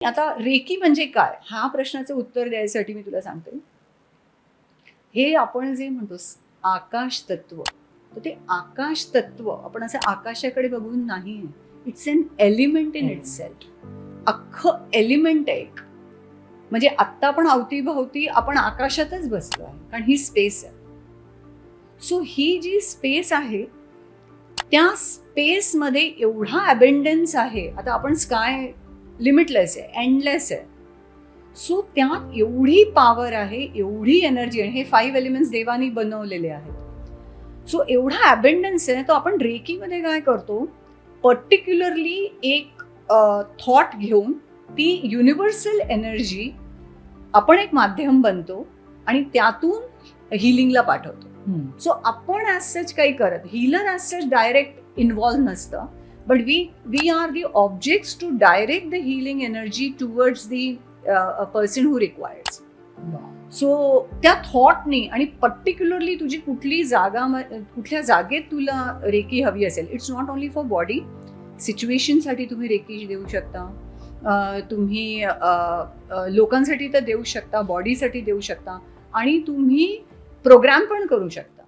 आता रेकी म्हणजे काय, हा प्रश्नाचं उत्तर द्यायसाठी मी तुला सांगते. हे आपण जे म्हणतो आकाश तत्व, तर ते आकाश तत्व आपण असं आकाशाकडे बघून नाही, it's an element in it self. अख्खं एलिमेंट आहे एक. म्हणजे आत्ता आपण अवतीभवती आपण आकाशातच बसलो आहे, कारण ही स्पेस आहे. सो ही जी स्पेस आहे, त्या स्पेसमध्ये एवढा अबेंडन्स आहे. आता आपण स्काय लिमिटलेस आहे, एंडलेस आहे. सो त्यात एवढी पॉवर आहे, एवढी एनर्जी आहे. हे 5 एलिमेंट्स देवानी बनवलेले आहेत. सो एवढा अबेंडन्स आहे. तो आपण रेकीमध्ये काय करतो, पर्टिक्युलरली एक थॉट घेऊन ती युनिव्हर्सल एनर्जी आपण एक माध्यम बनतो आणि त्यातून हिलिंगला पाठवतो. सो आपण ॲज सच काही करत, healer as such direct involve नसतं, but we are the objects to direct the healing energy towards the uh person who requires. So त्या थॉटनी आणि पर्टिक्युलरली तुझी कुठली जागा, कुठल्या जागेत तुला रेकी हवी असेल, it's not only for body, सिच्युएशनसाठी तुम्ही रेकी देऊ शकता, तुम्ही लोकांसाठी तर देऊ शकता, बॉडीसाठी देऊ शकता, आणि तुम्ही प्रोग्राम पण करू शकता.